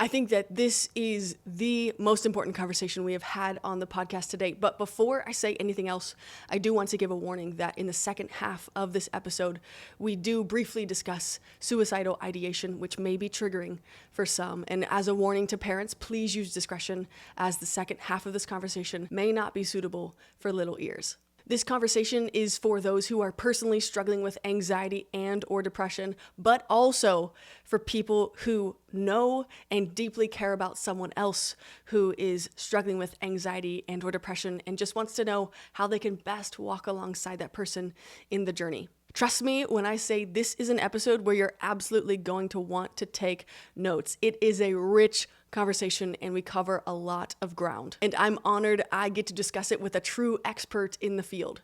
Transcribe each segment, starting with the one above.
I think that this is the most important conversation we have had on the podcast today. But before I say anything else, I do want to give a warning that in the second half of this episode, we do briefly discuss suicidal ideation, which may be triggering for some. And as a warning to parents, please use discretion, as the second half of this conversation may not be suitable for little ears. This conversation is for those who are personally struggling with anxiety and or depression, but also for people who know and deeply care about someone else who is struggling with anxiety and or depression and just wants to know how they can best walk alongside that person in the journey. Trust me when I say this is an episode where you're absolutely going to want to take notes. It is a rich conversation and we cover a lot of ground. And I'm honored I get to discuss it with a true expert in the field.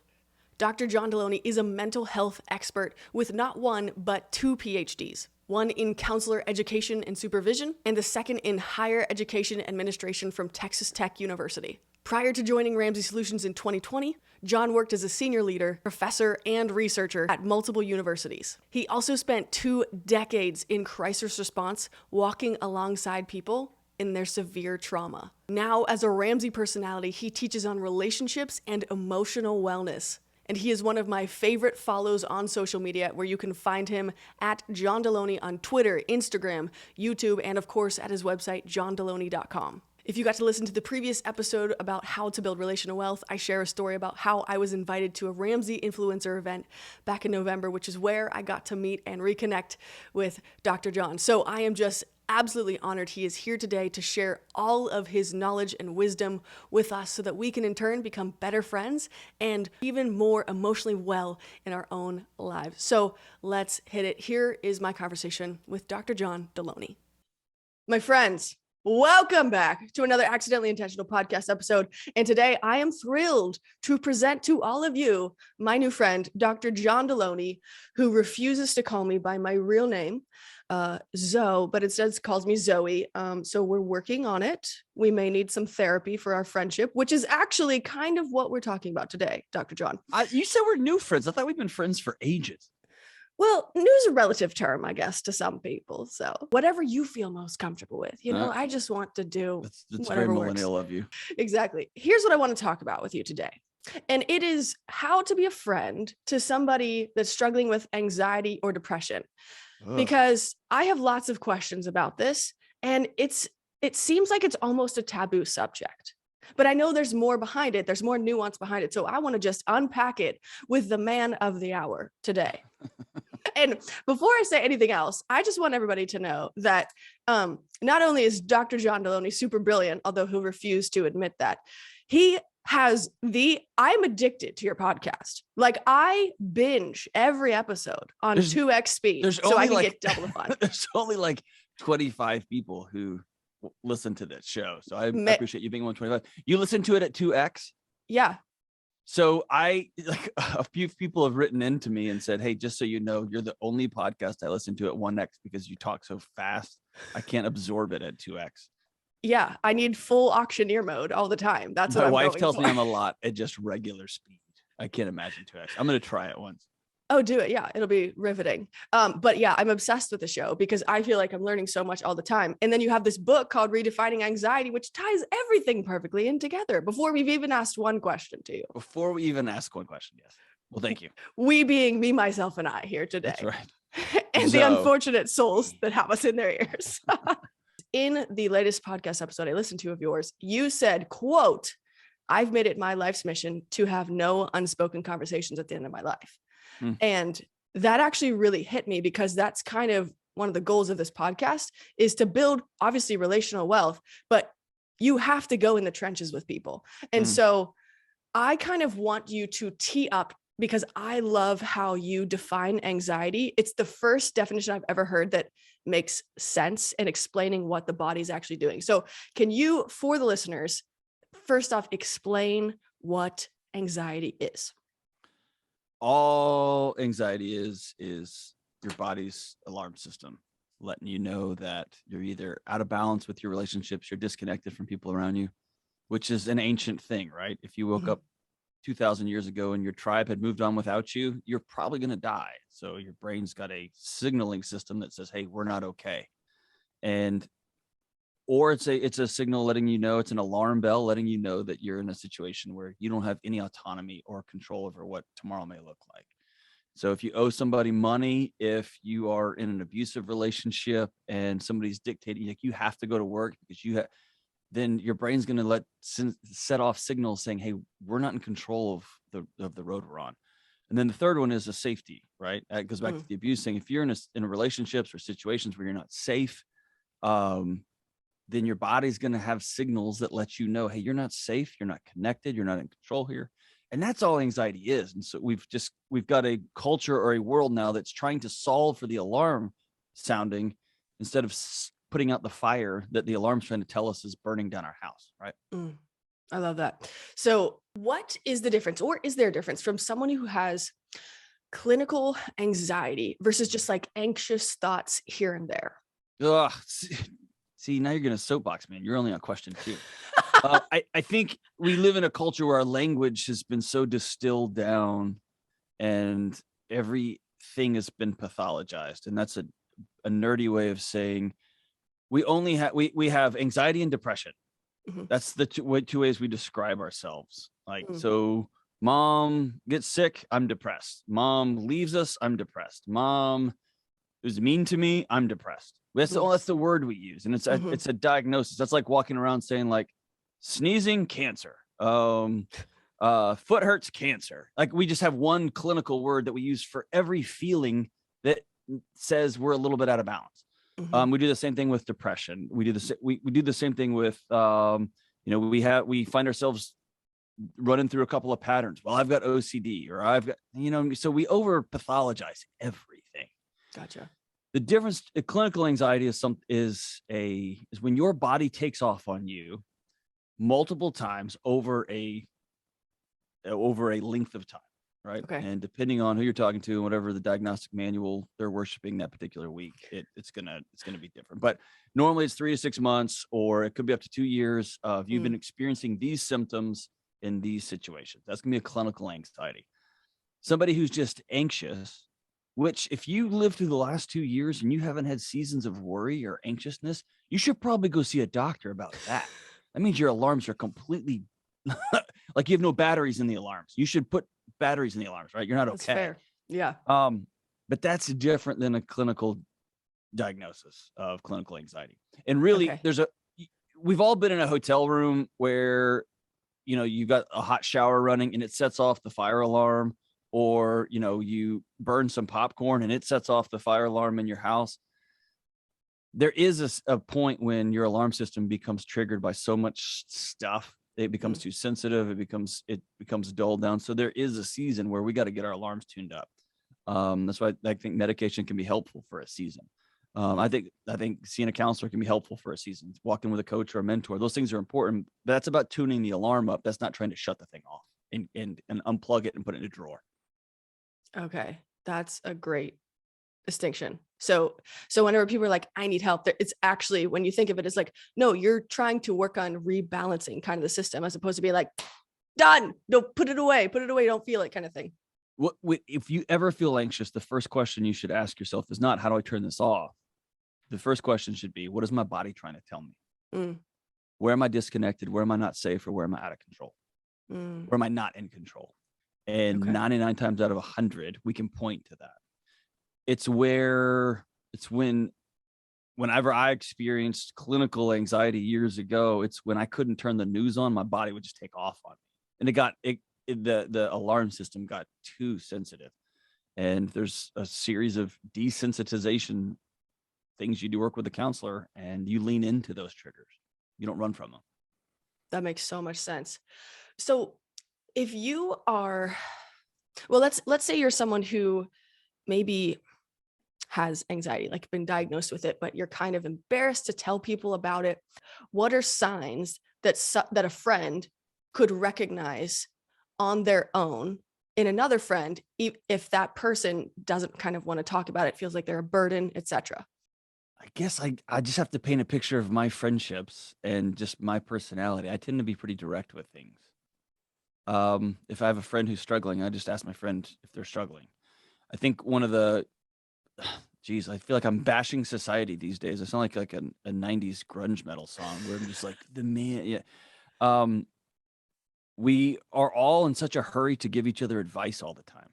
Dr. John Delony is a mental health expert with not one, but 2 PhDs. One in counselor education and supervision, and the second in higher education administration from Texas Tech University. Prior to joining Ramsey Solutions in 2020, John worked as a senior leader, professor, and researcher at multiple universities. He also spent 2 decades in crisis response, walking alongside people in their severe trauma. Now, as a Ramsey personality, he teaches on relationships and emotional wellness. And he is one of my favorite follows on social media, where you can find him at John Delony on Twitter, Instagram, YouTube, and of course at his website, johndelony.com. If you got to listen to the previous episode about how to build relational wealth, I share a story about how I was invited to a Ramsey influencer event back in November, which is where I got to meet and reconnect with Dr. John. So I am just absolutely honored he is here today to share all of his knowledge and wisdom with us so that we can in turn become better friends and even more emotionally well in our own lives. So let's hit it. Here is my conversation with Dr. John Delony. My friends, welcome back to another Accidentally Intentional podcast episode. And today I am thrilled to present to all of you my new friend, Dr. John Delony, who refuses to call me by my real name, Zoe, but instead calls me Zoe. So we're working on it. We may need some therapy for our friendship, which is actually kind of what we're talking about today, Dr. John. You said we're new friends. I thought we've been friends for ages. Well, new is a relative term, I guess, to some people. So whatever you feel most comfortable with, I just want to do That's whatever very works. millennial of you. Exactly. Here's what I want to talk about with you today. And it is how to be a friend to somebody that's struggling with anxiety or depression. Ugh. Because I have lots of questions about this, and it seems like it's almost a taboo subject. But I know there's more behind it. There's more nuance behind it. So I want to just unpack it with the man of the hour today. And before I say anything else, I just want everybody to know that not only is Dr. John Delony super brilliant, although he'll refuse to admit that, I'm addicted to your podcast. Like, I binge every episode on 2x speed so I can get double the fun. There's only like 25 people who listen to this show. So I appreciate you being 125. You listen to it at 2x? Yeah. So a few people have written into me and said, hey, just so you know, you're the only podcast I listen to at 1x because you talk so fast. I can't absorb it at 2x. Yeah, I need full auctioneer mode all the time. That's what my I'm wife going tells for. me I'm a lot at just regular speed. I can't imagine 2x. I'm going to try it once. Oh, do it. Yeah, it'll be riveting. But yeah, I'm obsessed with the show because I feel like I'm learning so much all the time. And then you have this book called Redefining Anxiety, which ties everything perfectly in together before we've even asked one question to you. Before we even ask one question, yes. Well, thank you. We being me, myself, and I here today. That's right. And the unfortunate souls that have us in their ears. In the latest podcast episode I listened to of yours, you said, quote, "I've made it my life's mission to have no unspoken conversations at the end of my life." And that actually really hit me because that's kind of one of the goals of this podcast, is to build obviously relational wealth, but you have to go in the trenches with people. And so I kind of want you to tee up, because I love how you define anxiety. It's the first definition I've ever heard that makes sense in explaining what the body's actually doing. So can you, for the listeners, first off, explain what anxiety is? All anxiety is your body's alarm system, letting you know that you're either out of balance with your relationships, you're disconnected from people around you, which is an ancient thing, right? If you woke up 2,000 years ago and your tribe had moved on without you, you're probably going to die. So your brain's got a signaling system that says, hey, we're not okay. And or it's a signal letting you know, it's an alarm bell letting you know that you're in a situation where you don't have any autonomy or control over what tomorrow may look like. So if you owe somebody money, if you are in an abusive relationship and somebody's dictating, like you have to go to work because then your brain's going to set off signals saying, hey, we're not in control of the road we're on. And then the third one is a safety, right? That goes back to the abuse thing. If you're in relationships or situations where you're not safe, then your body's going to have signals that let you know, hey, you're not safe, you're not connected, you're not in control here. And that's all anxiety is. And so we've got a culture or a world now that's trying to solve for the alarm sounding instead of putting out the fire that the alarm's trying to tell us is burning down our house, right? I love that. So what is the difference, or is there a difference from someone who has clinical anxiety versus just like anxious thoughts here and there? Ugh, see, now you're going to soapbox, man. You're only on question 2. I think we live in a culture where our language has been so distilled down and everything has been pathologized. And that's a nerdy way of saying we have anxiety and depression. That's the two ways we describe ourselves. Like, so mom gets sick, I'm depressed. Mom leaves us, I'm depressed. Mom is mean to me, I'm depressed. That's the word we use. And it's a diagnosis. That's like walking around saying like sneezing, cancer. Foot hurts, cancer. Like we just have one clinical word that we use for every feeling that says we're a little bit out of balance. We do the same thing with depression. We do the same thing with, we find ourselves running through a couple of patterns. Well, I've got OCD or I've got, so we over pathologize everything. Gotcha. The difference, clinical anxiety is when your body takes off on you multiple times over a length of time. Right. Okay. And depending on who you're talking to and whatever the diagnostic manual they're worshiping that particular week, it's gonna be different. But normally it's 3 to 6 months, or it could be up to 2 years of you've been experiencing these symptoms in these situations. That's gonna be a clinical anxiety. Somebody who's just anxious, which if you live through the last 2 years and you haven't had seasons of worry or anxiousness, you should probably go see a doctor about that. That means your alarms are completely like you have no batteries in the alarms. You should put batteries in the alarms, right? You're not okay. That's fair. Yeah. But that's different than a clinical diagnosis of clinical anxiety. And really, we've all been in a hotel room where, you've got a hot shower running and it sets off the fire alarm, or, you burn some popcorn and it sets off the fire alarm in your house. There is a point when your alarm system becomes triggered by so much stuff. It becomes too sensitive. It becomes dulled down. So there is a season where we got to get our alarms tuned up. That's why I think medication can be helpful for a season. I think seeing a counselor can be helpful for a season. Walking with a coach or a mentor, those things are important. But that's about tuning the alarm up. That's not trying to shut the thing off and unplug it and put it in a drawer. Okay, that's a great distinction. So whenever people are like, I need help, it's actually, when you think of it, it's like, no, you're trying to work on rebalancing kind of the system, as opposed to be like, done, no, put it away, don't feel it kind of thing. If you ever feel anxious, the first question you should ask yourself is not, how do I turn this off? The first question should be, what is my body trying to tell me? Where am I disconnected? Where am I not safe? Or where am I out of control? Where am I not in control? And 99 times out of 100, we can point to that. Whenever I experienced clinical anxiety years ago, it's when I couldn't turn the news on, my body would just take off on me. And the alarm system got too sensitive. And there's a series of desensitization things you do work with a counselor, and you lean into those triggers. You don't run from them. That makes so much sense. So if you are, well, let's say you're someone who maybe has anxiety, like been diagnosed with it, but you're kind of embarrassed to tell people about it. What are signs that a friend could recognize on their own in another friend, if that person doesn't kind of want to talk about it, feels like they're a burden, etc.? I guess I just have to paint a picture of my friendships and just my personality. I tend to be pretty direct with things. If I have a friend who's struggling, I just ask my friend if they're struggling. I think one of the geez, I feel like I'm bashing society these days. I sound like a 90s grunge metal song where I'm just like the man. Yeah. Um, we are all in such a hurry to give each other advice all the time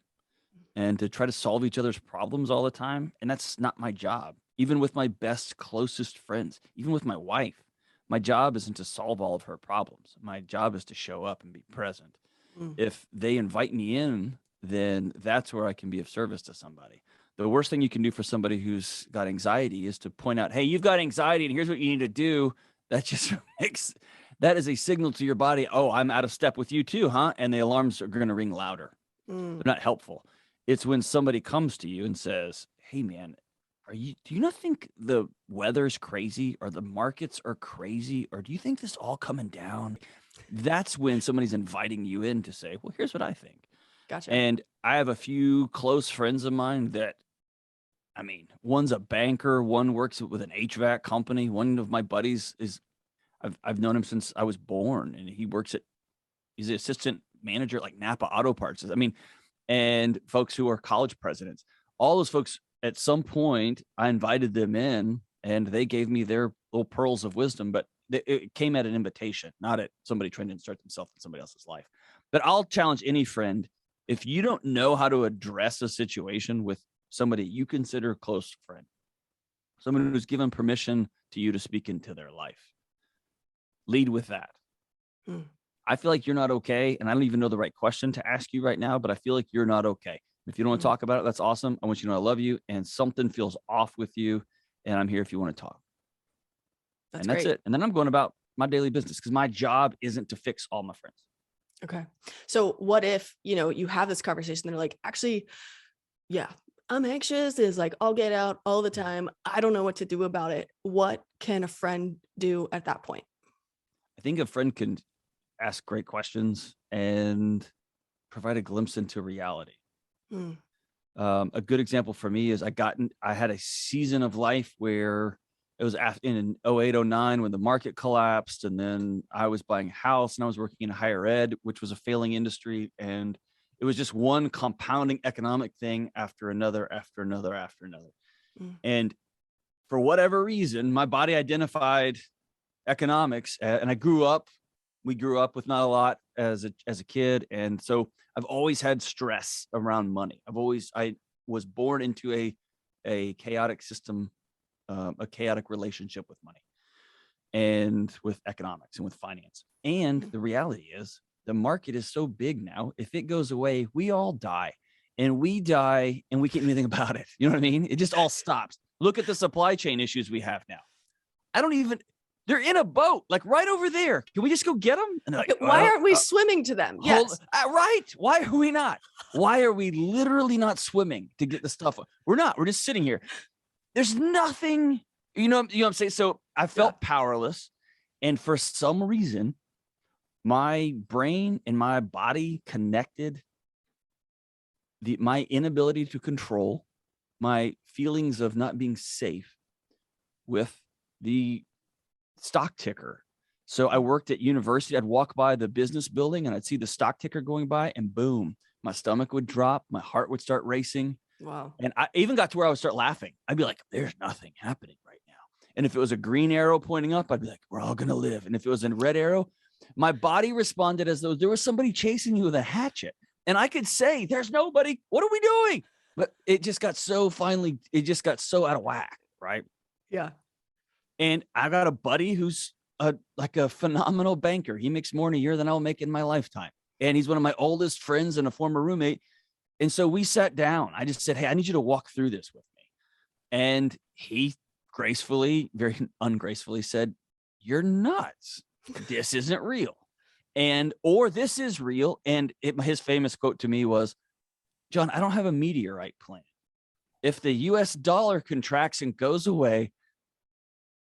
and to try to solve each other's problems all the time. And that's not my job. Even with my best, closest friends, even with my wife, my job isn't to solve all of her problems. My job is to show up and be present. Mm. If they invite me in, then that's where I can be of service to somebody. The worst thing you can do for somebody who's got anxiety is to point out, hey, you've got anxiety and here's what you need to do. That just that is a signal to your body. Oh, I'm out of step with you too, huh? And the alarms are going to ring louder. Mm. They're not helpful. It's when somebody comes to you and says, hey man, do you not think the weather's crazy or the markets are crazy? Or do you think this all coming down? That's when somebody's inviting you in to say, well, here's what I think. Gotcha. And I have a few close friends of mine that, I mean, one's a banker, one works with an HVAC company. One of my buddies I've known him since I was born, and he's the assistant manager at like Napa Auto Parts. I mean, and folks who are college presidents, all those folks, at some point, I invited them in and they gave me their little pearls of wisdom, but it came at an invitation, not at somebody trying to insert themselves in somebody else's life. But I'll challenge any friend, if you don't know how to address a situation with somebody you consider a close friend, someone who's given permission to you to speak into their life, lead with that. Mm. I feel like you're not okay. And I don't even know the right question to ask you right now, but I feel like you're not okay. If you don't want to talk about it, that's awesome. I want you to know I love you and something feels off with you. And I'm here if you want to talk. That's That's great. it. And then I'm going about my daily business because my job isn't to fix all my friends. Okay. So what if, you have this conversation, they're like, actually, yeah, I'm anxious. Is like, I'll get out all the time. I don't know what to do about it. What can a friend do at that point? I think a friend can ask great questions and provide a glimpse into reality. Mm. A good example for me is I had a season of life where it was in 08, 09 when the market collapsed. And then I was buying a house and I was working in higher ed, which was a failing industry. And it was just one compounding economic thing after another, after another, after another. Mm. And for whatever reason, my body identified economics, and we grew up with not a lot as a kid. And so I've always had stress around money. I was born into a chaotic system, a chaotic relationship with money and with economics and with finance. And the reality is the market is so big now. If it goes away, we all die and we can't do anything about it. You know what I mean? It just all stops. Look at the supply chain issues we have now. They're in a boat, like right over there. Can we just go get them? And like, Why aren't we swimming to them? Yes. Right. Why are we not? Why are we literally not swimming to get the stuff? We're not. We're just sitting here. There's nothing, you know what I'm saying? So I felt powerless. And for some reason, my brain and my body connected my inability to control my feelings of not being safe with the stock ticker. So I worked at university. I'd walk by the business building and I'd see the stock ticker going by and boom, my stomach would drop. My heart would start racing. Wow. And I even got to where I would start laughing. I'd be like, there's nothing happening right now. And if it was a green arrow pointing up, I'd be like, we're all going to live. And if it was a red arrow, my body responded as though there was somebody chasing you with a hatchet. And I could say, there's nobody. What are we doing? But it just got so out of whack. Right. Yeah. And I got a buddy who's like a phenomenal banker. He makes more in a year than I'll make in my lifetime. And he's one of my oldest friends and a former roommate. And so we sat down. I just said, hey, I need you to walk through this with me. And he gracefully, very ungracefully said, you're nuts. This isn't real. Or this is real. And his famous quote to me was, John, I don't have a meteorite plan. If the US dollar contracts and goes away,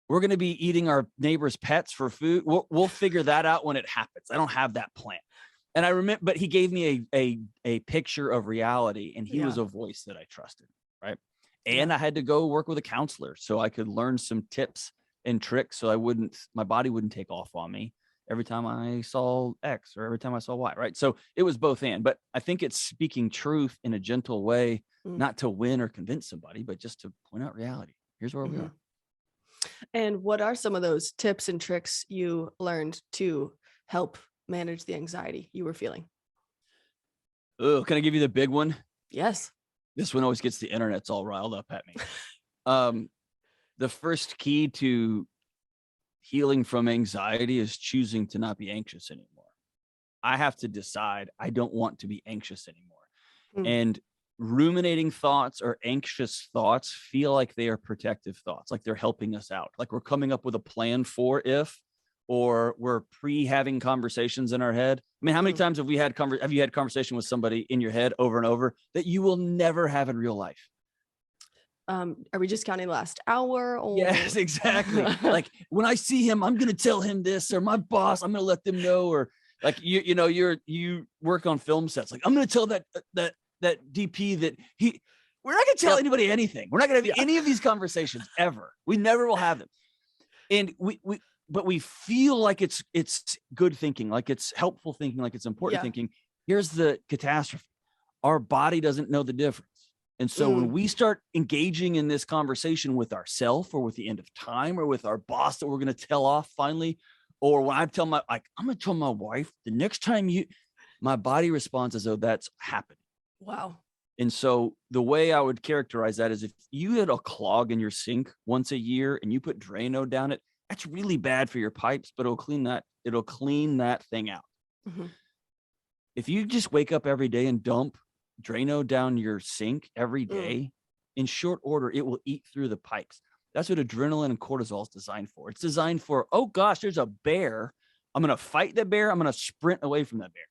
we're going to be eating our neighbors' pets for food. We'll figure that out when it happens. I don't have that plan. And I remember, but he gave me a picture of reality, and he was a voice that I trusted, right? And I had to go work with a counselor so I could learn some tips and tricks so my body wouldn't take off on me. every time I saw X or every time I saw Y, right? So it was both and, but I think it's speaking truth in a gentle way, Mm. not to win or convince somebody, but just to point out reality. Here's where we Mhm. are. And what are some of those tips and tricks you learned to help manage the anxiety you were feeling? Oh, can I give you the big one? Yes. This one always gets the internet's all riled up at me. Um, the first key to healing from anxiety is choosing to not be anxious anymore. I have to decide I don't want to be anxious anymore. Mm. And ruminating thoughts or anxious thoughts feel like they are protective thoughts, like they're helping us out, like we're coming up with a plan for if, or we're having conversations in our head. I mean, how many Mm. times have you had conversation with somebody in your head over and over that you will never have in real life? Are we just counting the last hour or? Yes, exactly. Like when I see him, I'm going to tell him this, or my boss, I'm going to let them know, or like you work on film sets. Like I'm going to tell that DP that we're not going to tell Yep. anybody anything. We're not going to have Yeah. any of these conversations ever. We never will have them. And but we feel like it's good thinking, like it's helpful thinking, like it's important Yeah. thinking. Here's the catastrophe. Our body doesn't know the difference. And so when Mm. we start engaging in this conversation with ourselves or with the end of time or with our boss that we're going to tell off finally, or when I'm going to tell my wife the next time my body responds as though that's happening. Wow. And so the way I would characterize that is if you had a clog in your sink once a year and you put Drano down it, that's really bad for your pipes, but it'll clean that thing out. Mhm. If you just wake up every day and dump Drano down your sink every day, in short order, it will eat through the pipes. That's what adrenaline and cortisol is designed for. It's designed for, oh gosh, there's a bear. I'm going to fight the bear. I'm going to sprint away from that bear.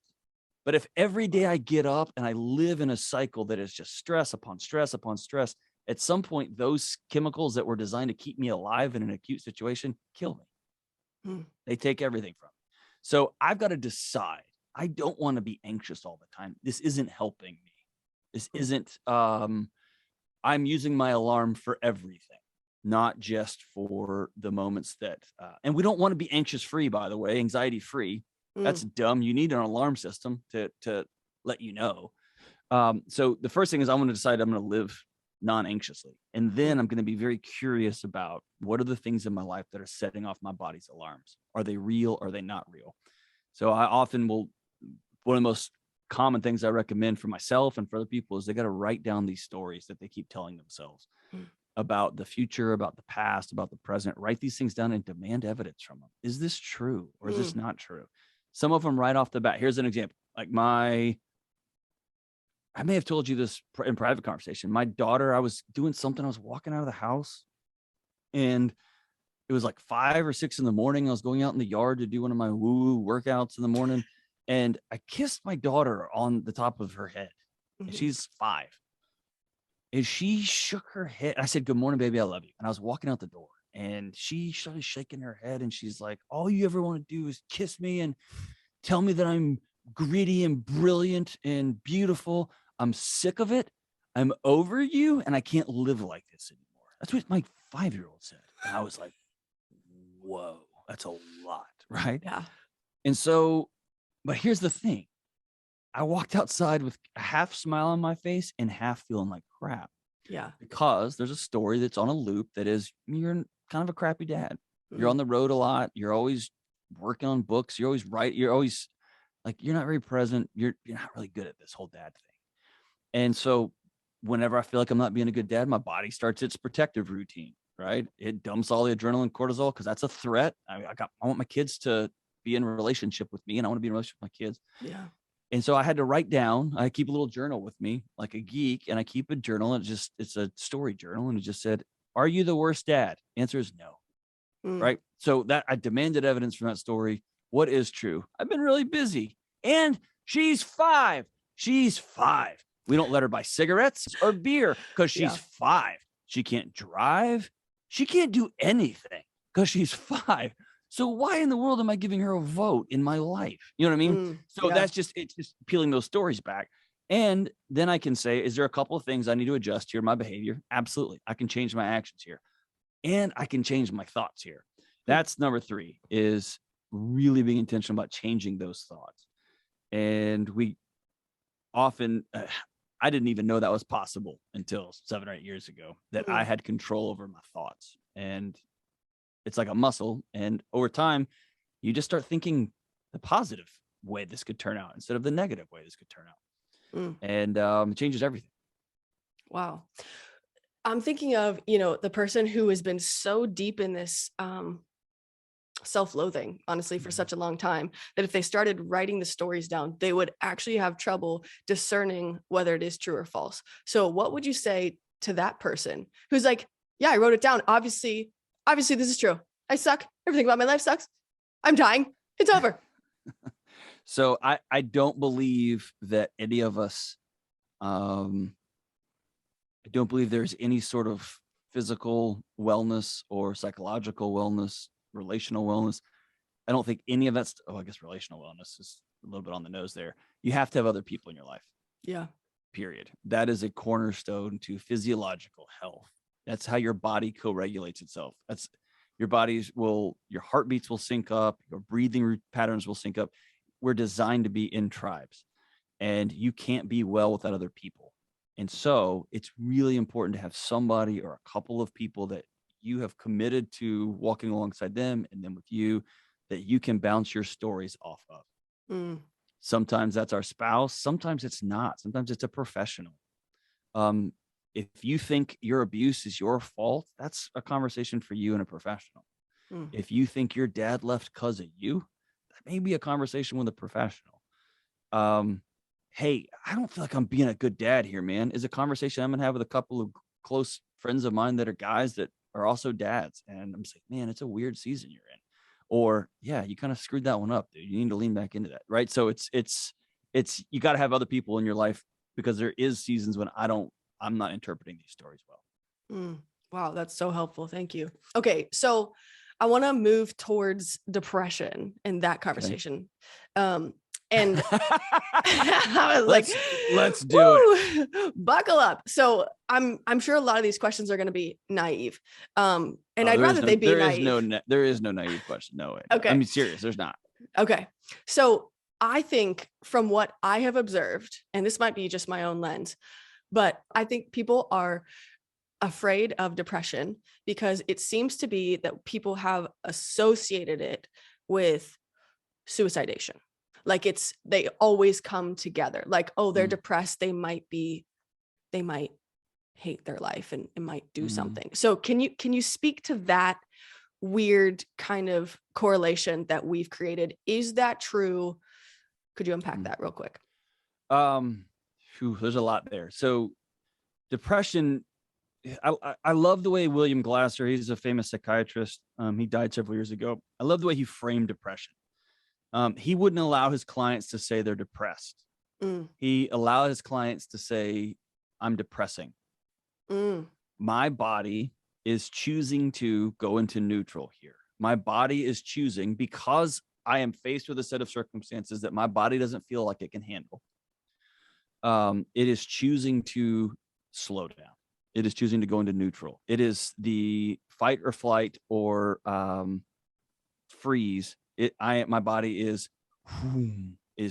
But if every day I get up and I live in a cycle that is just stress upon stress upon stress, at some point, those chemicals that were designed to keep me alive in an acute situation kill me. Mm. They take everything from me. So I've got to decide. I don't want to be anxious all the time. This isn't helping me. This isn't, I'm using my alarm for everything, not just for the moments that, and we don't want to be anxious free, by the way, anxiety free. That's dumb. You need an alarm system to let you know. So the first thing is I'm going to decide I'm going to live non-anxiously. And then I'm going to be very curious about what are the things in my life that are setting off my body's alarms? Are they real? Or are they not real? So I often will, one of the most common things I recommend for myself and for other people is they got to write down these stories that they keep telling themselves about the future, about the past, about the present. Write these things down and demand evidence from them. Is this true or is this not true? Some of them right off the bat. Here's an example. Like I may have told you this in private conversation. My daughter, I was doing something. I was walking out of the house and it was like 5 or 6 in the morning. I was going out in the yard to do one of my woo workouts in the morning. And I kissed my daughter on the top of her head. And she's 5. And she shook her head. I said, "Good morning, baby. I love you." And I was walking out the door and she started shaking her head. And she's like, "All you ever want to do is kiss me and tell me that I'm gritty and brilliant and beautiful. I'm sick of it. I'm over you. And I can't live like this anymore." That's what my 5-year-old said. And I was like, whoa, that's a lot. Right. Yeah. And so, but here's the thing. I walked outside with a half smile on my face and half feeling like crap. Yeah. Because there's a story that's on a loop that is you're kind of a crappy dad. You're on the road a lot. You're always working on books. You're always right. You're always like, you're not very present. You're not really good at this whole dad thing. And so whenever I feel like I'm not being a good dad, my body starts its protective routine, right? It dumps all the adrenaline, cortisol, because that's a threat. I want my kids to be in a relationship with me and I want to be in a relationship with my kids. Yeah. And so I had to write down, I keep a little journal with me like a geek, and I keep a journal and it's a story journal. And it just said, "Are you the worst dad?" Answer is no. Right. So that I demanded evidence from that story. What is true? I've been really busy and she's 5. She's 5. We don't let her buy cigarettes or beer because she's 5. She can't drive. She can't do anything because she's 5. So why in the world am I giving her a vote in my life? You know what I mean? So it's just peeling those stories back. And then I can say, is there a couple of things I need to adjust here? My behavior? Absolutely. I can change my actions here and I can change my thoughts here. That's number 3 is really being intentional about changing those thoughts. And we often, I didn't even know that was possible until 7 or 8 years ago, that I had control over my thoughts. And it's like a muscle. And over time, you just start thinking the positive way this could turn out instead of the negative way this could turn out. And it changes everything. Wow. I'm thinking of, the person who has been so deep in this self-loathing, honestly, for such a long time, that if they started writing the stories down, they would actually have trouble discerning whether it is true or false. So what would you say to that person who's like, yeah, I wrote it down. Obviously, this is true. I suck. Everything about my life sucks. I'm dying. It's over. So I don't believe that any of us, I don't believe there's any sort of physical wellness or psychological wellness, relational wellness. I don't think any of that's, I guess relational wellness is a little bit on the nose there. You have to have other people in your life. Yeah. Period. That is a cornerstone to physiological health. That's how your body co-regulates itself. That's your heartbeats will sync up, your breathing patterns will sync up. We're designed to be in tribes, and you can't be well without other people. And so it's really important to have somebody or a couple of people that you have committed to walking alongside them and then with you, that you can bounce your stories off of. Sometimes that's our spouse. Sometimes it's not. Sometimes it's a professional. If you think your abuse is your fault, that's a conversation for you and a professional. If you think your dad left because of you, that may be a conversation with a professional. Hey, I don't feel like I'm being a good dad here, man, is a conversation I'm going to have with a couple of close friends of mine that are guys that are also dads. And I'm just like, man, it's a weird season you're in. Or, yeah, you kind of screwed that one up, dude. You need to lean back into that. Right. So it's you got to have other people in your life, because there is seasons when I'm not interpreting these stories well. Wow. That's so helpful. Thank you. Okay. So I want to move towards depression in that conversation. Okay. And I was like, let's do it. Buckle up. So I'm sure a lot of these questions are going to be naive. And I'd rather they be naive. There is no naive question. No way. Okay. I mean, serious. There's not. Okay. So I think from what I have observed, and this might be just my own lens, but I think people are afraid of depression because it seems to be that people have associated it with suicidation. Like they always come together. Like, oh, they're depressed. They might hate their life and it might do something. So can you speak to that weird kind of correlation that we've created? Is that true? Could you unpack that real quick? There's a lot there. So depression, I love the way William Glasser, he's a famous psychiatrist. He died several years ago. I love the way he framed depression. He wouldn't allow his clients to say they're depressed. He allowed his clients to say, I'm depressing. My body is choosing to go into neutral here. My body is choosing, because I am faced with a set of circumstances that my body doesn't feel like it can handle. It is choosing to slow down. It is choosing to go into neutral. It is the fight or flight or freeze. My body is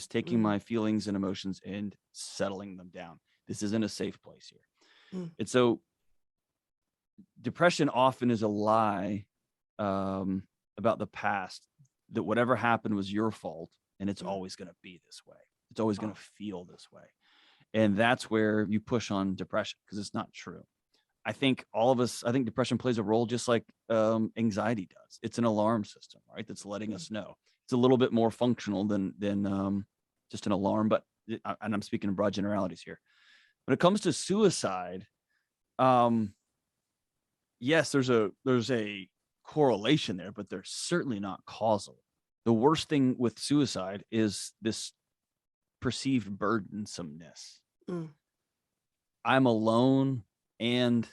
taking my feelings and emotions and settling them down. This isn't a safe place here. And so depression often is a lie about the past, that whatever happened was your fault and it's always going to be this way. It's always going to feel this way. And that's where you push on depression, because it's not true. I think depression plays a role just like anxiety does. It's an alarm system, right? That's letting us know. It's a little bit more functional than just an alarm, and I'm speaking in broad generalities here. When it comes to suicide, yes, there's a correlation there, but they're certainly not causal. The worst thing with suicide is this perceived burdensomeness. I'm alone, and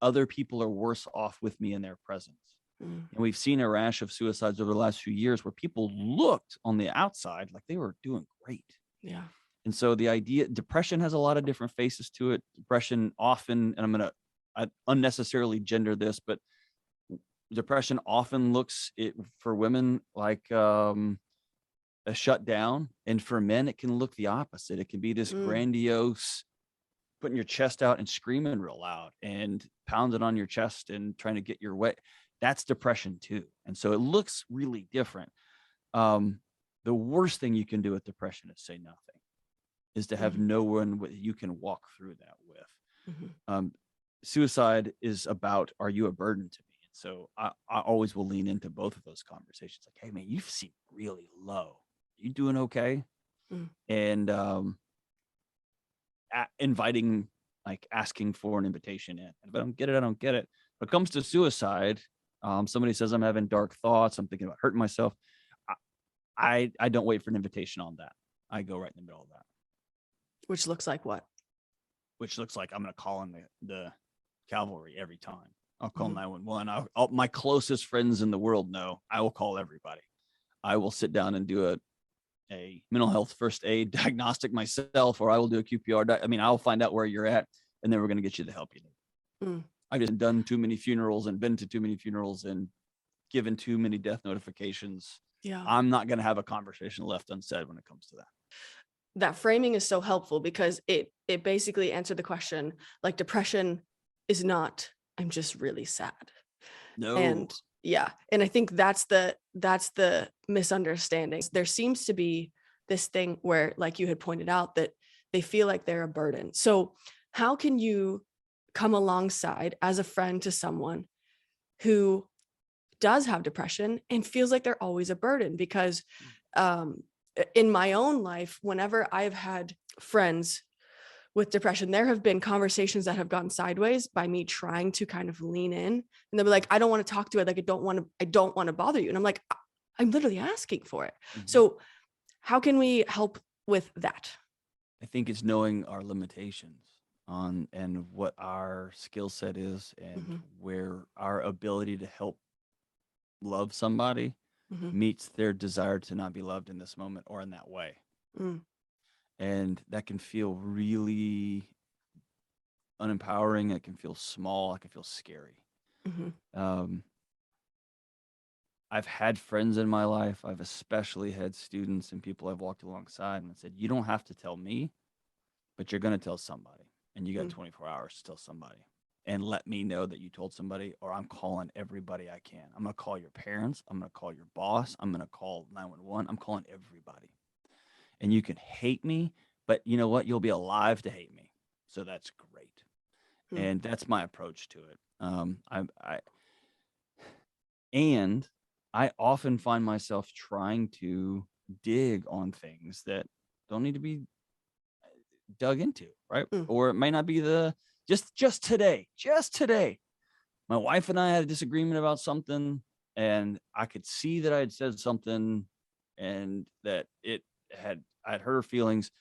other people are worse off with me in their presence. And we've seen a rash of suicides over the last few years where people looked on the outside like they were doing great. Yeah. And so the idea, depression has a lot of different faces to it. Depression often, and I unnecessarily gender this, but depression often looks it for women like a shutdown, and for men it can look the opposite. It can be this Mm, grandiose, putting your chest out and screaming real loud and pounding on your chest and trying to get your way. That's depression too. And so it looks really different. Um, the worst thing you can do with depression is say nothing, is to have mhm, no one you can walk through that with. mhm, Um, suicide is about, are you a burden to me? And so I always will lean into both of those conversations. Like, hey man, you seem really low. You doing okay? mm. And inviting, like asking for an invitation in. And if I don't get it, I don't get it. When it comes to suicide, somebody says I'm having dark thoughts, I'm thinking about hurting myself. I don't wait for an invitation on that. I go right in the middle of that, Which looks like what? which looks like I'm going to call in the cavalry every time. I'll call Mhm. 911. My closest friends in the world know I will call everybody. I will sit down and do a mental health first aid diagnostic myself, or I will do a QPR. I mean, I'll find out where you're at, and then we're going to get you the help you need. Mm. I've just done too many funerals and been to too many funerals and given too many death notifications. Yeah. I'm not going to have a conversation left unsaid when it comes to that. That framing is so helpful because it basically answered the question, like depression is not, I'm just really sad. No. And yeah, and I think that's the misunderstanding. There seems to be this thing where, like you had pointed out, that they feel like they're a burden. So how can you come alongside as a friend to someone who does have depression and feels like they're always a burden? Because um, in my own life, whenever I've had friends with depression, there have been conversations that have gone sideways by me trying to kind of lean in, and they'll be like, I don't want to talk to it. Like, I don't want to bother you. And I'm like, I'm literally asking for it. Mhm. So how can we help with that? I think it's knowing our limitations on and what our skill set is and Hmm. where our ability to help love somebody Hmm. meets their desire to not be loved in this moment or in that way. Mm. And that can feel really unempowering. It can feel small. It can feel scary. Hmm. Um, I've had friends in my life. I've especially had students and people I've walked alongside and said, you don't have to tell me, but you're going to tell somebody. And you got Mm. 24 hours to tell somebody. And let me know that you told somebody, or I'm calling everybody I can. I'm going to call your parents. I'm going to call your boss. I'm going to call 911. I'm calling everybody. And you can hate me, but you know what? You'll be alive to hate me. So that's great. Mm. And that's my approach to it. And I often find myself trying to dig on things that don't need to be dug into, right? Mm. Or it may not be just today. My wife and I had a disagreement about something, and I could see that I had said something and that I'd hurt her feelings,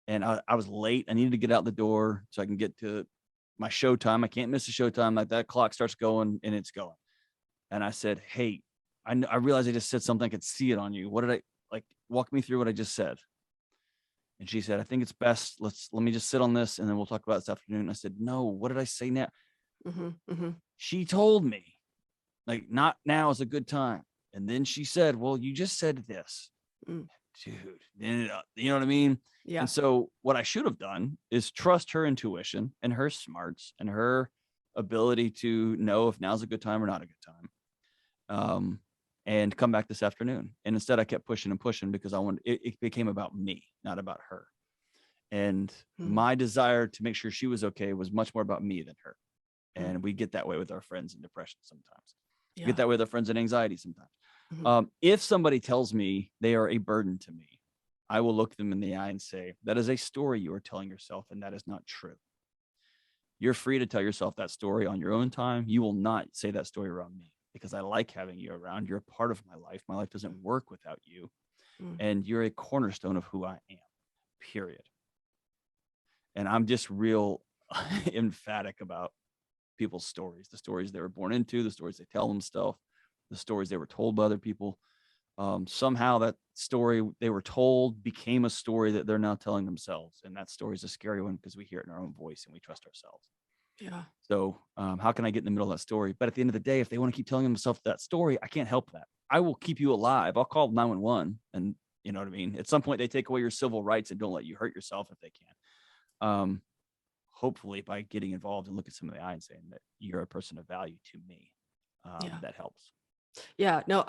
and I was late. I needed to get out the door so I can get to my show time. I can't miss the show time. Like that clock starts going and it's going. And I said, hey, I realized I just said something. I could see it on you. What did I like? Walk me through what I just said. And she said, I think it's best. Let me just sit on this and then we'll talk about it this afternoon. I said, no, what did I say now? Hmm. Hmm. She told me, like, not now is a good time. And then she said, well, you just said this. Mm. Dude, you know what I mean? Yeah. And so what I should have done is trust her intuition and her smarts and her ability to know if now's a good time or not a good time. And come back this afternoon. And instead I kept pushing and pushing because it became about me, not about her. And Mm. my desire to make sure she was okay was much more about me than her. Mm. And we get that way with our friends in depression sometimes. We get Yeah. that way with our friends in anxiety sometimes. Hmm. If somebody tells me they are a burden to me, I will look them in the eye and say, that is a story you are telling yourself, and that is not true. You're free to tell yourself that story on your own time. You will not say that story around me because I like having you around. You're a part of my life. My life doesn't work without you. Mm. And you're a cornerstone of who I am, period. And I'm just real emphatic about people's stories, the stories they were born into, the stories they tell themselves, the stories they were told by other people. Somehow that story they were told became a story that they're now telling themselves. And that story is a scary one because we hear it in our own voice and we trust ourselves. Yeah. So how can I get in the middle of that story? But at the end of the day, if they want to keep telling themselves that story, I can't help that. I will keep you alive. I'll call 911, and you know what I mean? At some point, they take away your civil rights and don't let you hurt yourself if they can. Hopefully by getting involved and look at some of the eye and saying that you're a person of value to me, Yeah. that helps. Yeah. No,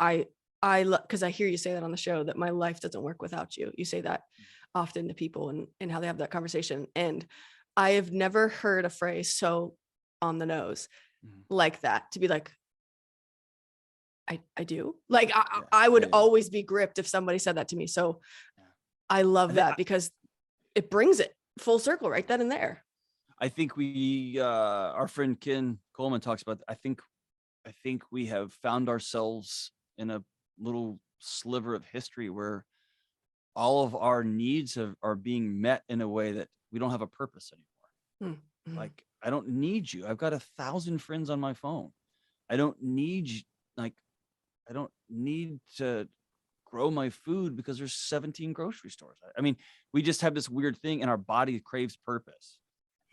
because I hear you say that on the show, that my life doesn't work without you. You say that often to people, and how they have that conversation. And I have never heard a phrase so on the nose like that, to be like, I do. Like, I would always be gripped if somebody said that to me. So I love that, because it brings it full circle right then and there. I think our friend Ken Coleman talks about, I think we have found ourselves in a little sliver of history where all of our needs are being met in a way that we don't have a purpose anymore. Mm-hmm. Like, I don't need you. I've got 1,000 friends on my phone. I don't need I don't need to grow my food because there's 17 grocery stores. I mean, we just have this weird thing, and our body craves purpose.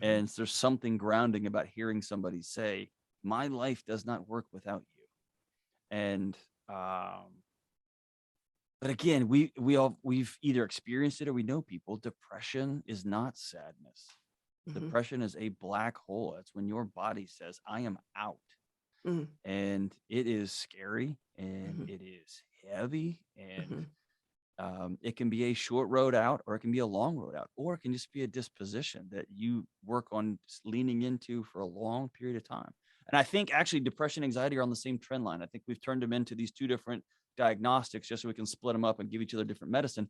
And there's something grounding about hearing somebody say, my life does not work without you. And, but again, we've either experienced it or we know people. Depression is not sadness. Depression is a black hole. It's when your body says, I am out. And it is scary, and it is heavy, and it can be a short road out, or it can be a long road out, or it can just be a disposition that you work on leaning into for a long period of time. And I think actually depression and anxiety are on the same trend line. I think we've turned them into these two different diagnostics just so we can split them up and give each other different medicine.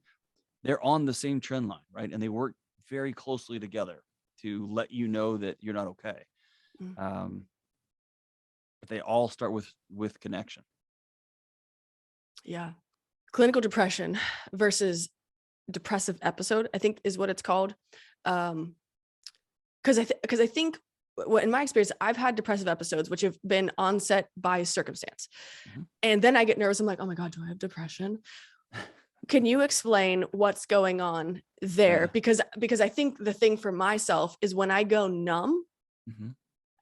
They're on the same trend line, right? And they work very closely together to let you know that you're not okay. But they all start with connection. Yeah. Clinical depression versus depressive episode, I think, is what it's called. Because I think, in my experience, I've had depressive episodes which have been onset by circumstance. And then I get nervous. I'm like, oh my God, do I have depression? Can you explain what's going on there? Because I think the thing for myself is when I go numb,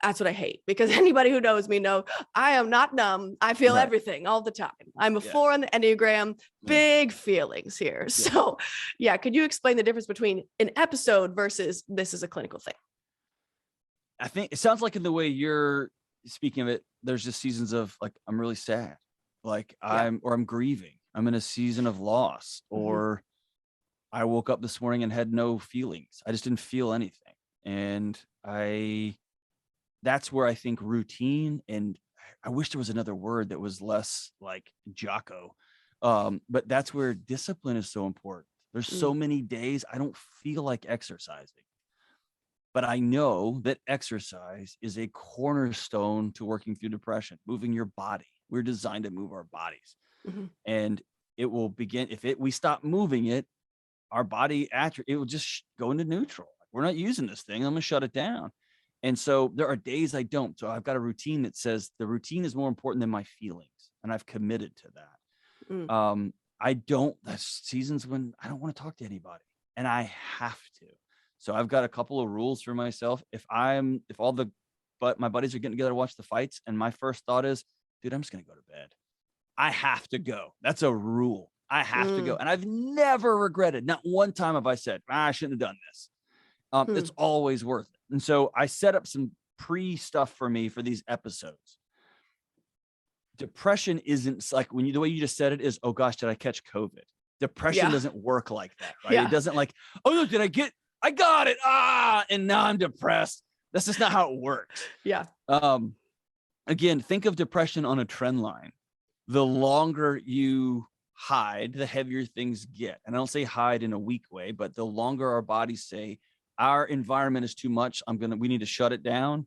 that's what I hate, because anybody who knows me know I am not numb. I feel everything all the time. I'm a 4 on the Enneagram, big feelings here. So could you explain the difference between an episode versus this is a clinical thing? I think it sounds like in the way you're speaking of it, there's just seasons of like, I'm really sad. Like I'm grieving. I'm in a season of loss, or I woke up this morning and had no feelings. I just didn't feel anything. And that's where I think routine, and I wish there was another word that was less like Jocko. But that's where discipline is so important. There's so many days I don't feel like exercising, but I know that exercise is a cornerstone to working through depression, moving your body. We're designed to move our bodies. And it will begin, if we stop moving it, our body, it will just go into neutral. We're not using this thing. I'm going to shut it down. And so there are days I don't. So I've got a routine that says the routine is more important than my feelings. And I've committed to that. That's seasons when I don't want to talk to anybody, and I have to. So I've got a couple of rules for myself. If my buddies are getting together to watch the fights, and my first thought is, dude, I'm just going to go to bed. I have to go. That's a rule. I have to go. And I've never regretted. Not one time have I said, I shouldn't have done this. It's always worth it. And so I set up some stuff for me for these episodes. Depression isn't like the way you just said it is, oh gosh, did I catch COVID? Depression doesn't work like that, right? It doesn't like, oh no, I got it. And now I'm depressed. That's just not how it works. Again, think of depression on a trend line. The longer you hide, the heavier things get. And I don't say hide in a weak way, but the longer our bodies say, our environment is too much, we need to shut it down,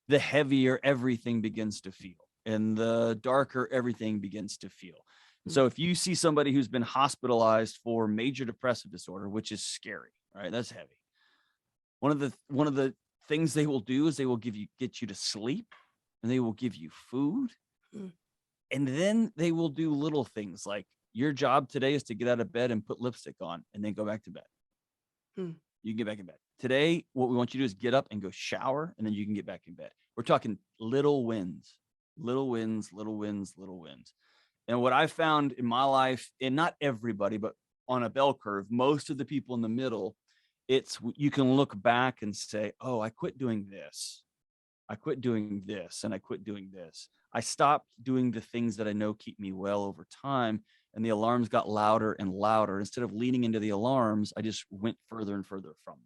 the heavier everything begins to feel, and the darker everything begins to feel. So if you see somebody who's been hospitalized for major depressive disorder, which is scary, right? That's heavy. One of the things they will do is they will get you to sleep, and they will give you food. And then they will do little things like, your job today is to get out of bed and put lipstick on and then go back to bed. You can get back in bed. Today, what we want you to do is get up and go shower, and then you can get back in bed. We're talking little wins, little wins, little wins, little wins. And what I found in my life, and not everybody, but on a bell curve, most of the people in the middle, you can look back and say, oh, I quit doing this. I quit doing this, and I quit doing this. I stopped doing the things that I know keep me well over time, and the alarms got louder and louder. Instead of leaning into the alarms, I just went further and further from them.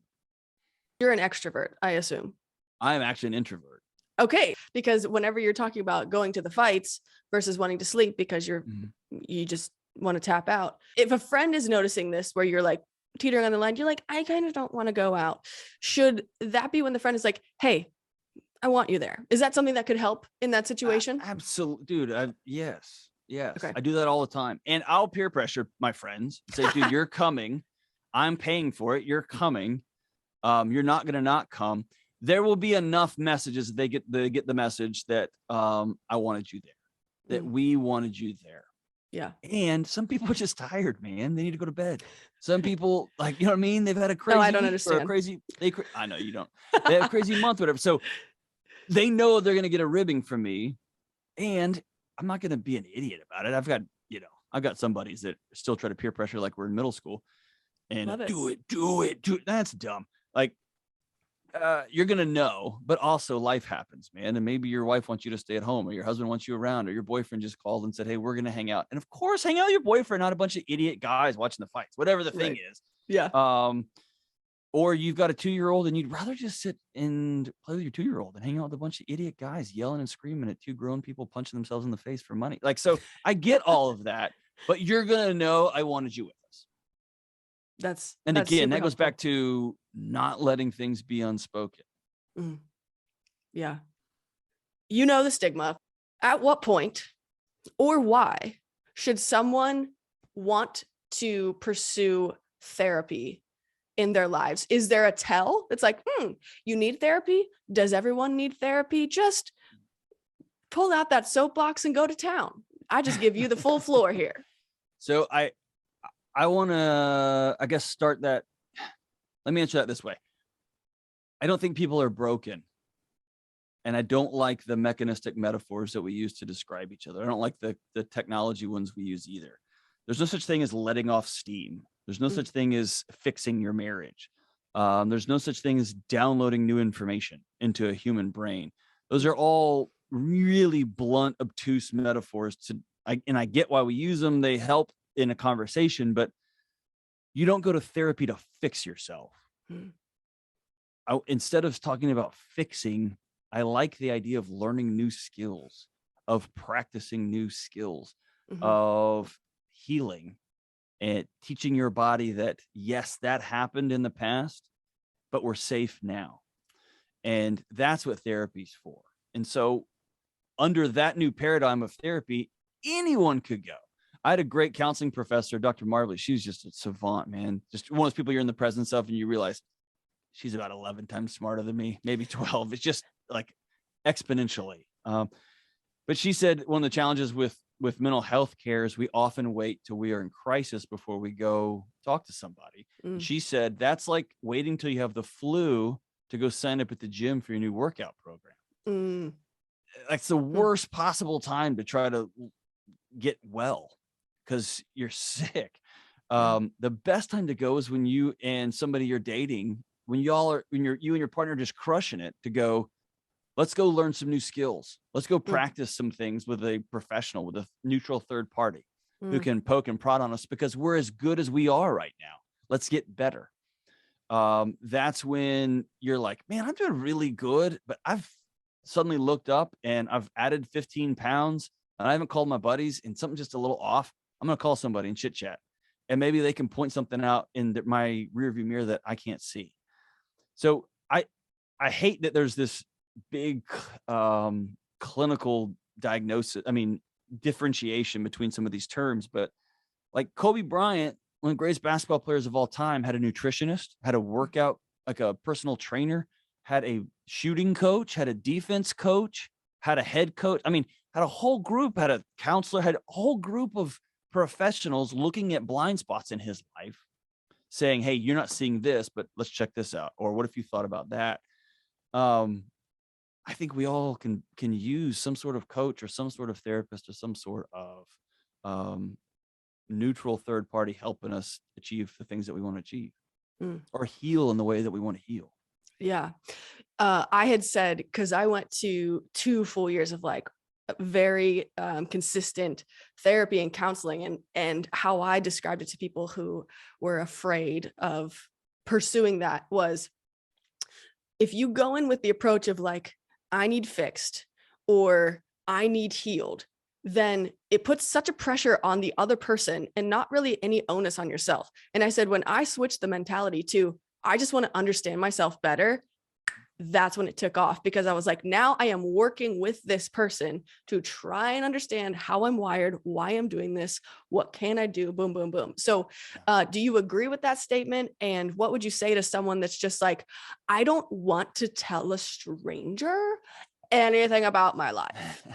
You're an extrovert, I assume. I am actually an introvert. Okay, because whenever you're talking about going to the fights versus wanting to sleep because you just want to tap out. If a friend is noticing this where you're like teetering on the line, you're like, I kind of don't want to go out. Should that be when the friend is like, hey, I want you there? Is that something that could help in that situation? Absolutely, dude. Yes. Okay. I do that all the time. And I'll peer pressure my friends, say, dude, you're coming. I'm paying for it. You're coming. You're not going to not come. There will be enough messages that they get the message that I wanted you there, that we wanted you there. Yeah. And some people are just tired, man. They need to go to bed. Some people, like, you know what I mean? They've had a crazy I don't week understand. or a crazy, I know you don't. They have a crazy month, whatever. So they know they're going to get a ribbing from me, and I'm not going to be an idiot about it. I've got some buddies that still try to peer pressure like we're in middle school, and do it. That's dumb. Like, you're going to know, but also life happens, man. And maybe your wife wants you to stay at home, or your husband wants you around, or your boyfriend just called and said, hey, we're going to hang out. And of course, hang out with your boyfriend, not a bunch of idiot guys watching the fights, whatever the thing is. Yeah. Or you've got a 2-year-old and you'd rather just sit and play with your 2-year-old and hang out with a bunch of idiot guys yelling and screaming at 2 grown people punching themselves in the face for money. Like, so I get all of that, but you're going to know I wanted you with us. And again, that goes back to not letting things be unspoken. Yeah. You know the stigma. At what point or why should someone want to pursue therapy in their lives? Is there a tell? It's like, you need therapy? Does everyone need therapy? Just pull out that soapbox and go to town. I just give you the full floor here. So I want to, I guess, start that. Let me answer that this way. I don't think people are broken. And I don't like the mechanistic metaphors that we use to describe each other. I don't like the technology ones we use either. There's no such thing as letting off steam. There's no such thing as fixing your marriage. There's no such thing as downloading new information into a human brain. Those are all really blunt, obtuse metaphors. And I get why we use them. They help in a conversation, but you don't go to therapy to fix yourself. Instead of talking about fixing, I like the idea of learning new skills, of practicing new skills, of healing, and teaching your body that, yes, that happened in the past, but we're safe now. And that's what therapy's for. And so under that new paradigm of therapy, anyone could go. I had a great counseling professor, Dr. Marbley. She was just a savant, man. Just one of those people you're in the presence of and you realize she's about 11 times smarter than me, maybe 12. It's just like exponentially. But she said one of the challenges with mental health care is we often wait till we are in crisis before we go talk to somebody. She said that's like waiting till you have the flu to go sign up at the gym for your new workout program. That's the worst possible time to try to get well because you're sick. The best time to go is when you and somebody you're dating, when you and your partner are just crushing it, to go, let's go learn some new skills. Let's go practice some things with a professional, with a neutral third party who can poke and prod on us because we're as good as we are right now. Let's get better. That's when you're like, man, I'm doing really good, but I've suddenly looked up and I've added 15 pounds and I haven't called my buddies and something just a little off. I'm going to call somebody and chit chat. And maybe they can point something out in my rearview mirror that I can't see. So I hate that there's this big clinical diagnosis, differentiation between some of these terms, but like Kobe Bryant, one of the greatest basketball players of all time, had a nutritionist, had a workout, like a personal trainer, had a shooting coach, had a defense coach, had a head coach. Had a whole group, had a counselor, had a whole group of professionals looking at blind spots in his life, saying, hey, you're not seeing this, but let's check this out. Or what if you thought about that? I think we all can use some sort of coach or some sort of therapist or some sort of neutral third party helping us achieve the things that we want to achieve or heal in the way that we want to heal. Yeah. I had said, because I went to 2 full years of like very consistent therapy and counseling, and how I described it to people who were afraid of pursuing that was, if you go in with the approach of like, I need fixed or I need healed, then it puts such a pressure on the other person and not really any onus on yourself. And I said, when I switched the mentality to, I just want to understand myself better, that's when it took off, because I was like, now I am working with this person to try and understand how I'm wired, why I'm doing this, what can I do, boom, boom, boom. So do you agree with that statement? And what would you say to someone that's just like, I don't want to tell a stranger anything about my life?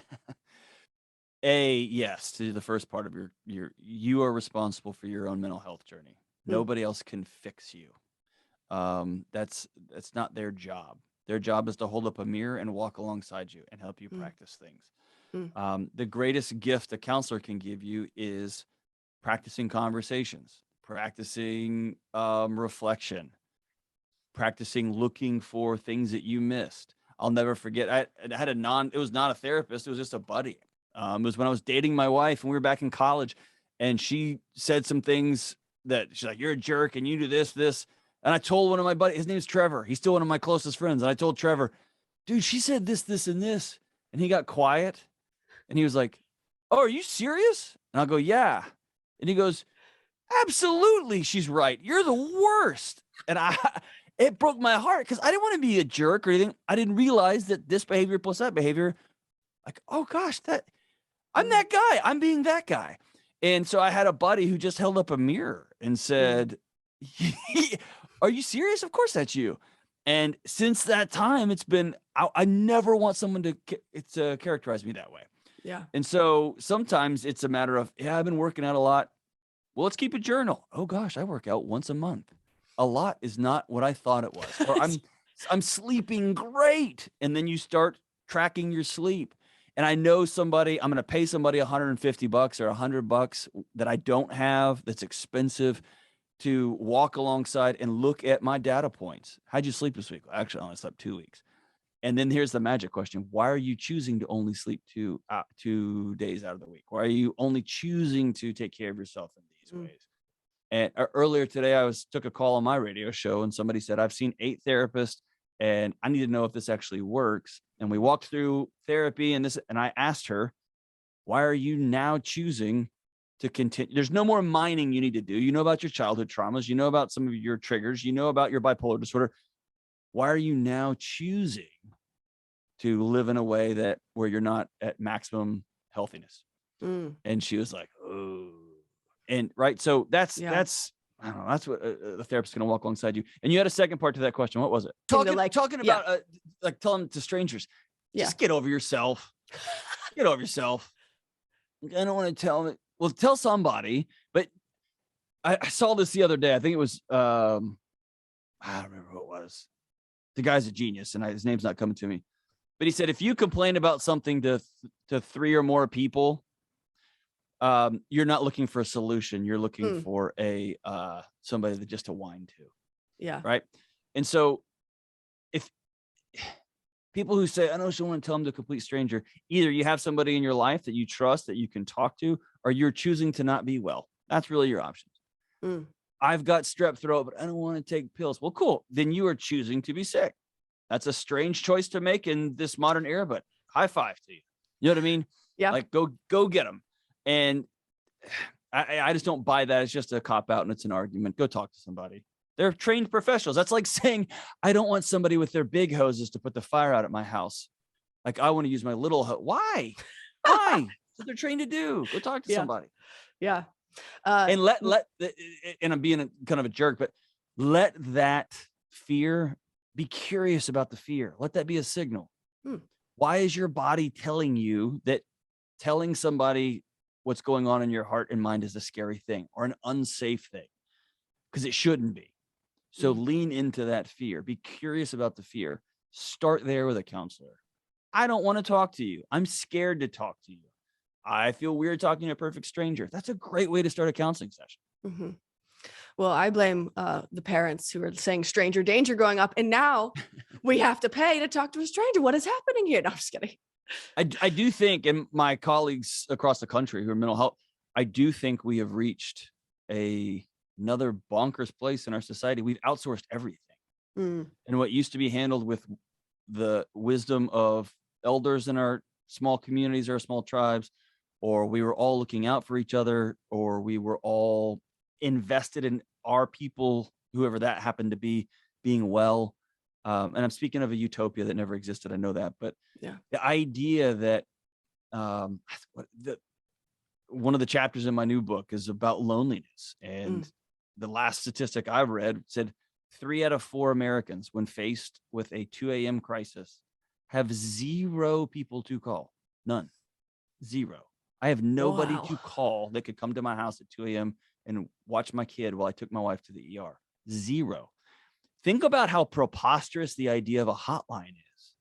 Yes, to the first part of you are responsible for your own mental health journey. Nobody else can fix you. That's not their job. Their job is to hold up a mirror and walk alongside you and help you practice things. The greatest gift a counselor can give you is practicing conversations, practicing reflection, practicing looking for things that you missed. I'll never forget. I had it was not a therapist. It was just a buddy. It was when I was dating my wife and we were back in college, and she said some things that she's like, you're a jerk and you do this. And I told one of my buddies, his name's Trevor. He's still one of my closest friends. And I told Trevor, dude, she said this, and this. And he got quiet and he was like, oh, are you serious? And I'll go, yeah. And he goes, absolutely. She's right. You're the worst. And it broke my heart because I didn't want to be a jerk or anything. I didn't realize that this behavior plus that behavior, like, oh gosh, I'm that guy. I'm being that guy. And so I had a buddy who just held up a mirror and said, are you serious? Of course that's you. And since that time, it's been, I never want someone to characterize me that way. Yeah. And so sometimes it's a matter of, I've been working out a lot. Well, let's keep a journal. Oh gosh, I work out once a month. A lot is not what I thought it was. Or I'm sleeping great. And then you start tracking your sleep. And I know I'm going to pay somebody $150 or $100 that I don't have, that's expensive, to walk alongside and look at my data points. How'd you sleep this week? Actually, I only slept 2 weeks. And then here's the magic question. Why are you choosing to only sleep 2 days out of the week? Why are you only choosing to take care of yourself in these ways? And earlier today, I took a call on my radio show and somebody said, I've seen 8 therapists and I need to know if this actually works. And we walked through therapy and I asked her, why are you now choosing to continue? There's no more mining you need to do. You know about your childhood traumas. You know about some of your triggers. You know about your bipolar disorder. Why are you now choosing to live in a way where you're not at maximum healthiness? And she was like, oh, and right. So that's, I don't know. That's what the therapist is going to walk alongside you. And you had a second part to that question. What was it? Talking about like telling to strangers, just get over yourself. Get over yourself. I don't want to tell them. Well, tell somebody, but I saw this the other day. I think it was, I don't remember who it was. The guy's a genius and his name's not coming to me, but he said, if you complain about something to 3 or more people, you're not looking for a solution. You're looking for somebody just to whine to. Yeah. Right. And so if people who say, I don't want to tell them to a complete stranger, either you have somebody in your life that you trust that you can talk to, or you're choosing to not be well. That's really your options. I've got strep throat, but I don't want to take pills. Well, cool. Then you are choosing to be sick. That's a strange choice to make in this modern era, but high five to you. You know what I mean? Yeah. Like go get them. And I just don't buy that. It's just a cop out and it's an argument. Go talk to somebody. They're trained professionals. That's like saying, I don't want somebody with their big hoses to put the fire out at my house. Like, I want to use my little hose. Why? That's what they're trained to do. Go talk to somebody. Yeah. And and I'm being kind of a jerk, but let that fear, be curious about the fear. Let that be a signal. Why is your body telling you that telling somebody what's going on in your heart and mind is a scary thing or an unsafe thing? because it shouldn't be. So lean into that fear. Be curious about the fear. Start there with a counselor. I don't want to talk to you. I'm scared to talk to you. I feel weird talking to a perfect stranger. That's a great way to start a counseling session. Mm-hmm. Well, I blame the parents who are saying stranger danger growing up. And now we have to pay to talk to a stranger. What is happening here? No, I'm just kidding. I do think, and my colleagues across the country who are mental health, I do think we have reached another bonkers place in our society. We've outsourced everything. And what used to be handled with the wisdom of elders in our small communities or small tribes, or we were all looking out for each other, or we were all invested in our people, whoever that happened to be, being well. And I'm speaking of a utopia that never existed. I know that, but the idea that one of the chapters in my new book is about loneliness. And the last statistic I've read said 3 out of 4 Americans, when faced with a 2 a.m. crisis, have 0 people to call. None. 0. I have nobody to call that could come to my house at 2 a.m. and watch my kid while I took my wife to the ER. 0. Think about how preposterous the idea of a hotline is.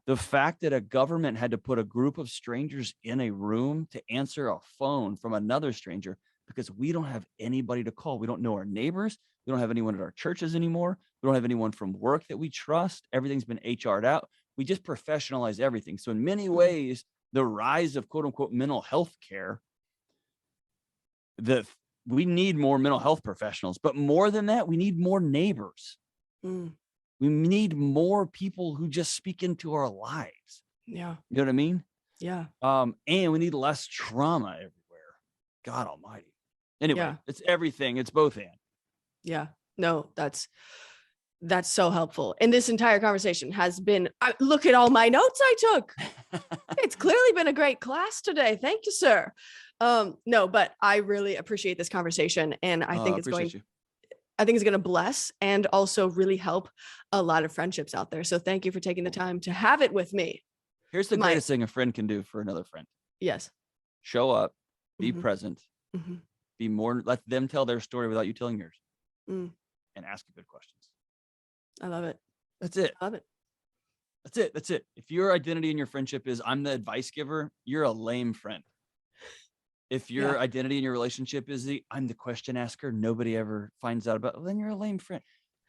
The fact that a government had to put a group of strangers in a room to answer a phone from another stranger because we don't have anybody to call. We don't know our neighbors. We don't have anyone at our churches anymore. We don't have anyone from work that we trust. Everything's been HR'd out. We just professionalize everything. So in many ways, the rise of quote unquote mental health care, we need more mental health professionals, but more than that, we need more neighbors. We need more people who just speak into our lives. Yeah. You know what I mean? Yeah. And we need less trauma everywhere. God almighty. Anyway, it's everything. It's both and. Yeah. No, that's so helpful. And this entire conversation has been, look at all my notes I took. It's clearly been a great class today. Thank you, sir. No, but I really appreciate this conversation. And I think it's going to bless and also really help a lot of friendships out there. So thank you for taking the time to have it with me. Here's the greatest thing a friend can do for another friend. Yes. Show up, be present, be more, let them tell their story without you telling yours, and ask good questions. I love it. That's it. I love it. That's it. If your identity in your friendship is I'm the advice giver, you're a lame friend. If your identity in your relationship is I'm the question asker, nobody ever finds out about, well, then you're a lame friend.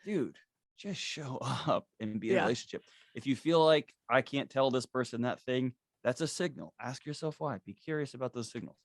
Dude, just show up and be in a relationship. If you feel like I can't tell this person that thing, that's a signal. Ask yourself why. Be curious about those signals.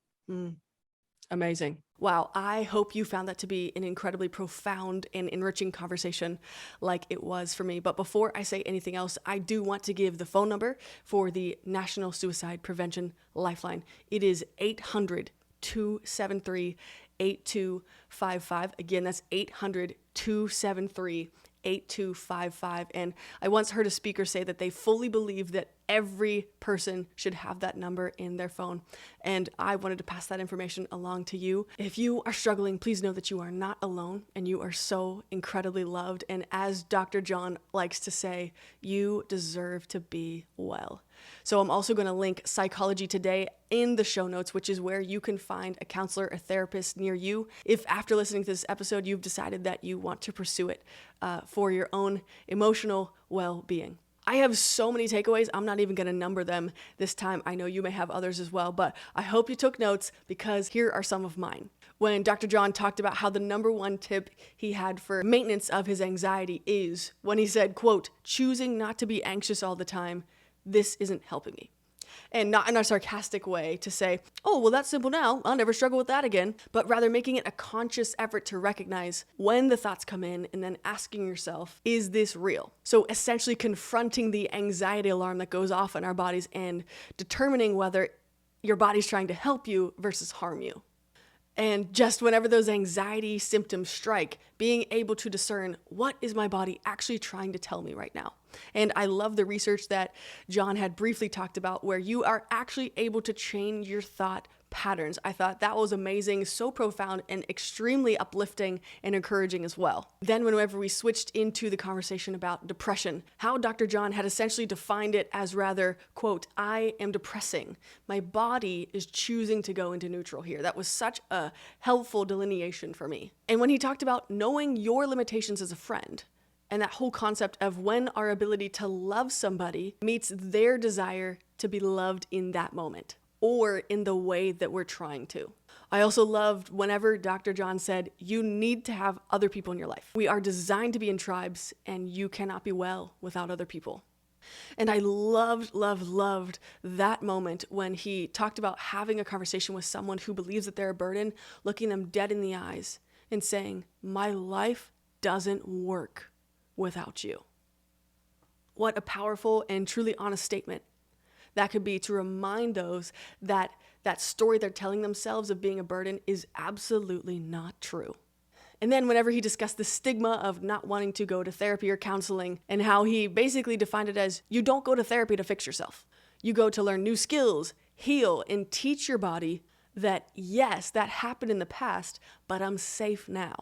Amazing. Wow. I hope you found that to be an incredibly profound and enriching conversation like it was for me. But before I say anything else, I do want to give the phone number for the National Suicide Prevention Lifeline. It is 800-273-8255. Again, that's 800-273-8255. And I once heard a speaker say that they fully believe that every person should have that number in their phone. And I wanted to pass that information along to you. If you are struggling, please know that you are not alone and you are so incredibly loved. And as Dr. John likes to say, you deserve to be well. So I'm also going to link Psychology Today in the show notes, which is where you can find a counselor, a therapist near you. If after listening to this episode, you've decided that you want to pursue it for your own emotional well-being. I have so many takeaways. I'm not even going to number them this time. I know you may have others as well, but I hope you took notes because here are some of mine. When Dr. John talked about how the number one tip he had for maintenance of his anxiety is when he said, quote, choosing not to be anxious all the time. This isn't helping me. And not in a sarcastic way to say, oh, well, that's simple now. I'll never struggle with that again. But rather making it a conscious effort to recognize when the thoughts come in and then asking yourself, is this real? So essentially confronting the anxiety alarm that goes off in our bodies and determining whether your body's trying to help you versus harm you. And just whenever those anxiety symptoms strike, being able to discern what is my body actually trying to tell me right now. And I love the research that John had briefly talked about where you are actually able to change your thought patterns. I thought that was amazing, so profound, and extremely uplifting and encouraging as well. Then whenever we switched into the conversation about depression, how Dr. John had essentially defined it as rather, quote, I am depressing. My body is choosing to go into neutral here. That was such a helpful delineation for me. And when he talked about knowing your limitations as a friend, and that whole concept of when our ability to love somebody meets their desire to be loved in that moment or in the way that we're trying to. I also loved whenever Dr. John said, you need to have other people in your life. We are designed to be in tribes, and you cannot be well without other people. And I loved that moment when he talked about having a conversation with someone who believes that they're a burden, looking them dead in the eyes and saying, my life doesn't work without you. What a powerful and truly honest statement that could be to remind those that that story they're telling themselves of being a burden is absolutely not true. And then whenever he discussed the stigma of not wanting to go to therapy or counseling, and how he basically defined it as, you don't go to therapy to fix yourself. You go to learn new skills, heal, and teach your body that yes, that happened in the past, but I'm safe now.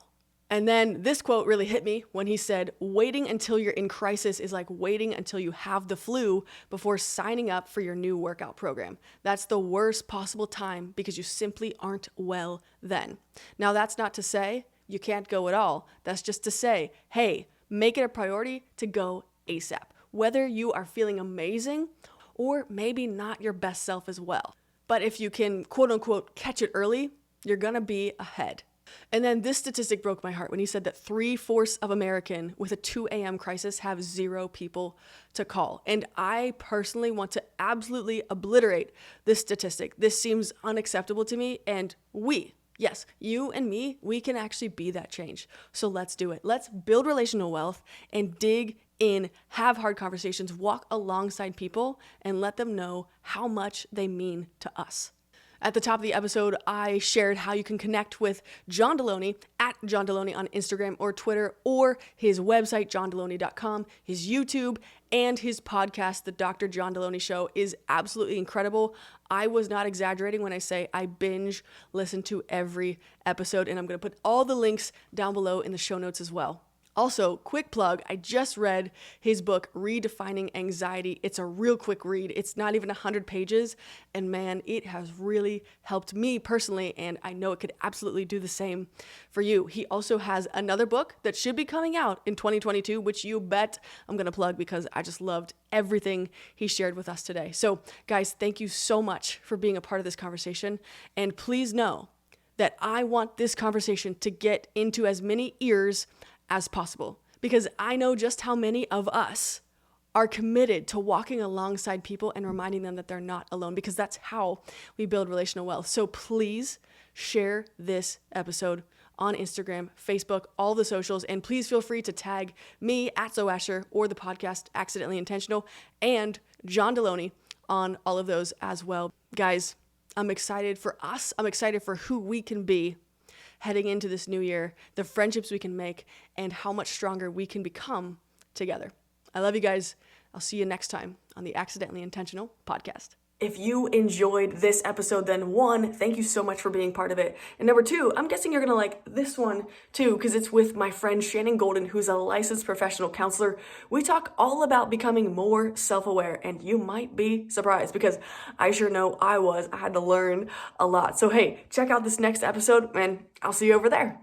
And then this quote really hit me when he said, waiting until you're in crisis is like waiting until you have the flu before signing up for your new workout program. That's the worst possible time because you simply aren't well then. Now, that's not to say you can't go at all. That's just to say, hey, make it a priority to go ASAP, whether you are feeling amazing or maybe not your best self as well. But if you can, quote unquote, catch it early, you're gonna be ahead. And then this statistic broke my heart when he said that 3/4 of Americans with a 2 a.m. crisis have 0 people to call. And I personally want to absolutely obliterate this statistic. This seems unacceptable to me, and yes, you and me, we can actually be that change. So let's do it. Let's build relational wealth and dig in, have hard conversations, walk alongside people, and let them know how much they mean to us. At the top of the episode, I shared how you can connect with John Delony at John Delony on Instagram or Twitter, or his website, johndelony.com, his YouTube, and his podcast, The Dr. John Delony Show, is absolutely incredible. I was not exaggerating when I say I binge listen to every episode, and I'm going to put all the links down below in the show notes as well. Also, quick plug, I just read his book, Redefining Anxiety. It's a real quick read. It's not even 100 pages. And man, it has really helped me personally. And I know it could absolutely do the same for you. He also has another book that should be coming out in 2022, which you bet I'm going to plug because I just loved everything he shared with us today. So guys, thank you so much for being a part of this conversation. And please know that I want this conversation to get into as many ears as possible, because I know just how many of us are committed to walking alongside people and reminding them that they're not alone, because that's how we build relational wealth. So please share this episode on Instagram, Facebook, all the socials, and please feel free to tag me at Zoe Asher or the podcast Accidentally Intentional and John Delony on all of those as well. Guys, I'm excited for us. I'm excited for who we can be heading into this new year, the friendships we can make, and how much stronger we can become together. I love you guys. I'll see you next time on the Accidentally Intentional podcast. If you enjoyed this episode, then 1, thank you so much for being part of it. And number 2, I'm guessing you're gonna like this one too, because it's with my friend Shannon Golden, who's a licensed professional counselor. We talk all about becoming more self-aware, and you might be surprised because I sure know I had to learn a lot. So hey, check out this next episode, and I'll see you over there.